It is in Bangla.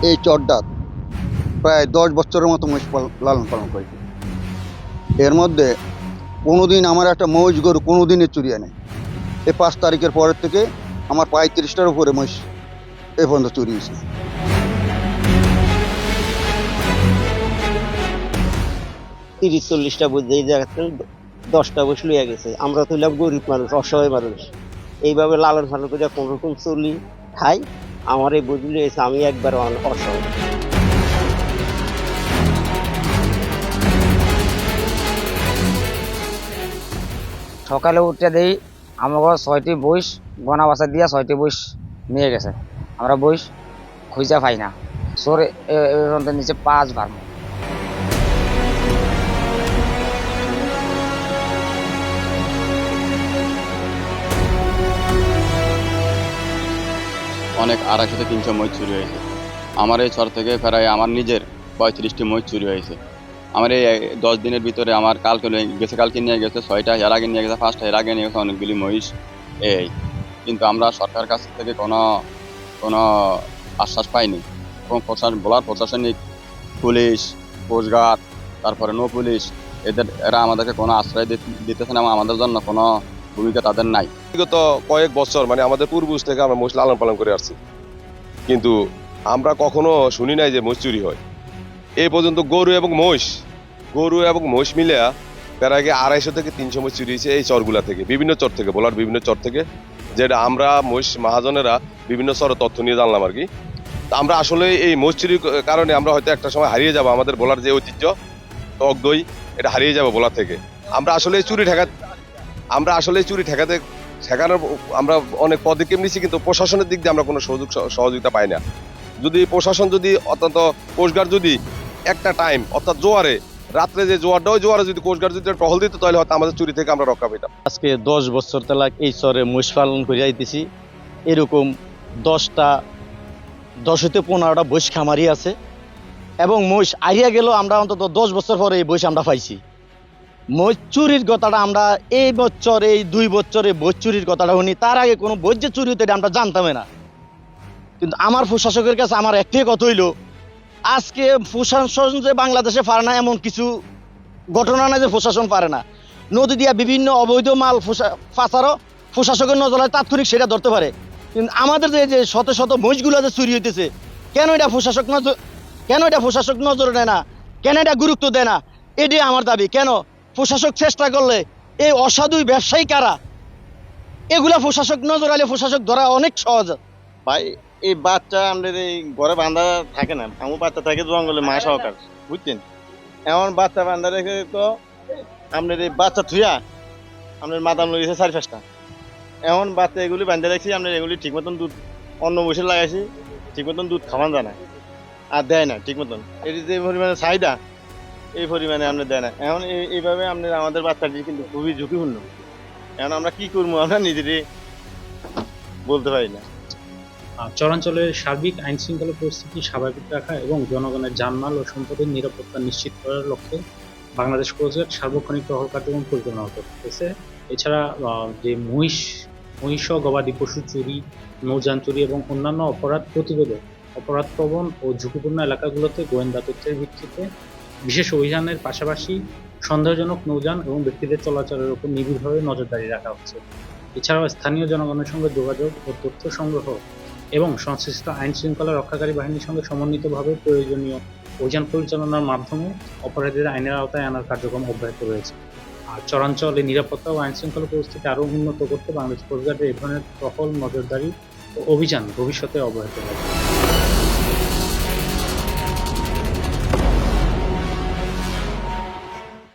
এই চরটা প্রায় 10 বছরের মতো মহিষ লালন পালন করি। এর মধ্যে কোনোদিন আমার একটা মহিষ গরু কোনোদিনই চুরি নেই। এই 5 তারিখের পরের থেকে আমার 35টার উপরে মহিষ এ পর্যন্ত চুরি হয়েছে। 30-40টা বুঝে এই জায়গাতে 10টা বসে লইয়া গেছে। আমরা তো হইলাম গরিব মানুষ, অসহায় মানুষ, এইভাবে লালন পালন করে কোন রকম চলি খাই। আমার এই বুঝলি এসে আমি একবার অসহায়। সকালে উঠে দেই আমাকে 6টি বইস গনা বাসা দিয়া 6টি বইস নিয়ে গেছে। আমরা বইস খুঁজা পাই না। সোর নিচে 5 বার। অনেক 250 থেকে 300 মহিষ চুরি হয়েছে। আমার এই চর থেকে প্রায় আমার নিজের 35টি মহিষ চুরি হয়েছে। আমার এই 10 দিনের ভিতরে আমার কালকে নিয়ে গেছে 6টা, এর আগে নিয়ে গেছে 5টা, এর আগে নিয়ে গেছে অনেকগুলি মহিষ। কিন্তু আমরা সরকারের কাছ থেকে কোনো আশ্বাস পাইনি। এবং প্রশাসনিক পুলিশ, কোস্টগার্ড, তারপরে নৌ পুলিশ এরা আমাদেরকে কোনো আশ্রয় দিতেছে না এবং আমাদের জন্য কোনো ভূমিকা তাদের নাই। বিগত কয়েক বছর মানে আমাদের পূর্বজ থেকে আমরা মহিষ লালন পালন করে আসছি, কিন্তু আমরা কখনো শুনি নাই যে মহিষ চুরি হয়। এই পর্যন্ত গরু এবং মহিষ মিলে তার আগে 250 থেকে 300 মহিষ চুরি হয়েছে এই চরগুলা থেকে, বিভিন্ন চর থেকে, বলার বিভিন্ন চর থেকে, যেটা আমরা মহিষ মহাজনেরা বিভিন্ন চর তথ্য নিয়ে জানলাম আর কি। আমরা আসলে এই মহিষ চুরির কারণে আমরা হয়তো একটা সময় হারিয়ে যাবো, আমাদের বলার যে ঐতিহ্য টক দই এটা হারিয়ে যাবো বলার থেকে। আমরা আসলে চুরি ঠেকাতে ঠেকানোর আমরা অনেক পদক্ষেপ নিচ্ছি, কিন্তু প্রশাসনের দিক দিয়ে আমরা কোনো সহযোগিতা পাই না। যদি প্রশাসন অত্যন্ত কোস্টগার্ড যদি একটা টাইম অর্থাৎ জোয়ারে রাত্রে যে জোয়ারটা, ওই জোয়ারে যদি কোস্টগার্ড যদি টহল দিত তাহলে হয়তো আমাদের চুরি থেকে আমরা রক্ষা পেতাম। আজকে 10 বছর তালাক এই চরে মহিষ পালন করে আইতেছি। এরকম 10 থেকে 15টা বৈশ খামারি আছে এবং মহিষ আইয়া গেল। আমরা অন্তত 10 বছর পরে এই বৈশ আমরা পাইছি। মহিষ চুরির কথাটা আমরা এই 2 বছরে বৈশ চুরির কথাটা শুনি, তার আগে কোনো বৈশ যে চুরি হতে আমরা জানতামই না। কিন্তু আমার প্রশাসকের কাছে আমার একটাই কথা হইল, আজকে প্রশাসন যে বাংলাদেশে পারে না এমন কিছু ঘটনা না যে প্রশাসন পারে না। নদী দিয়া বিভিন্ন অবৈধ মাল পাচারও প্রশাসকের নজরে তাৎক্ষণিক সেটা ধরতে পারে, কিন্তু আমাদের যে শত শত মহিষগুলো যে চুরি হইতেছে, কেন এটা প্রশাসক নজরে নেয় না, কেন এটা গুরুত্ব দেয় না, এটাই আমার দাবি। কেন প্রশাসক চেষ্টা করলে এই অসাধু ব্যবসায়ী কারা, এগুলা প্রশাসক নজর আলে প্রশাসক ধরা অনেক সহজ। ভাই এই বাচ্চা আমাদের এই ঘরে বাঁধা থাকে না, আমার বাচ্চা থাকে জঙ্গলে মা সহকার, বুঝছেন? এমন বাচ্চা বাঁধা রেখে তো আমাদের এই বাচ্চা থুয়া আমাদের মাদাম লেগেছে 4-5টা। এমন বাচ্চা এগুলি বাঁধা রাখছি, আমরা এগুলি ঠিক মতন দুধ অন্য বসে লাগাইছি, ঠিক মতন দুধ খাওয়ান যায় না আর দেয় না ঠিক মতন। এটি যে পরিমাণে চাহিদা এই পরিমাণে আমরা দেয় না। এখন এইভাবে আমাদের বাচ্চাটি কিন্তু খুবই ঝুঁকিপূর্ণ। এখন আমরা কি করবো আমরা নিজেরই বলতে পারি না। চরাঞ্চলের সার্বিক আইন শৃঙ্খলা পরিস্থিতি স্বাভাবিক রাখা এবং জনগণের জানমাল ও সম্পদের নিরাপত্তা নিশ্চিত করার লক্ষ্যে বাংলাদেশ কোস্টগার্ড সার্বক্ষণিক টহল কার্যক্রম পরিচালনা করতেছে। এছাড়া যে মহিষ ও গবাদি পশু চুরি, নৌযান চুরি এবং অন্যান্য অপরাধ প্রতিরোধে অপরাধপ্রবণ ও ঝুঁকিপূর্ণ এলাকাগুলোতে গোয়েন্দা তথ্যের ভিত্তিতে বিশেষ অভিযানের পাশাপাশি সন্দেহজনক নৌযান এবং ব্যক্তিদের চলাচলের উপর নিবিড়ভাবে নজরদারি রাখা হচ্ছে। এছাড়াও স্থানীয় জনগণের সঙ্গে যোগাযোগ ও তথ্য সংগ্রহ এবং সংশ্লিষ্ট আইন শৃঙ্খলা রক্ষাকারী বাহিনীর সঙ্গে সমন্বিতভাবে প্রয়োজনীয় অভিযান পরিচালনার মাধ্যমে অপরাধীদের আইনের আওতায় আনার কার্যক্রম অব্যাহত রয়েছে। আর চরাঞ্চলে নিরাপত্তা ও আইন শৃঙ্খলা পরিস্থিতি আরও উন্নত করতে বাংলাদেশ কোস্টগার্ডের এই ধরনের টহল, নজরদারি ও অভিযান ভবিষ্যতে অব্যাহত থাকবে।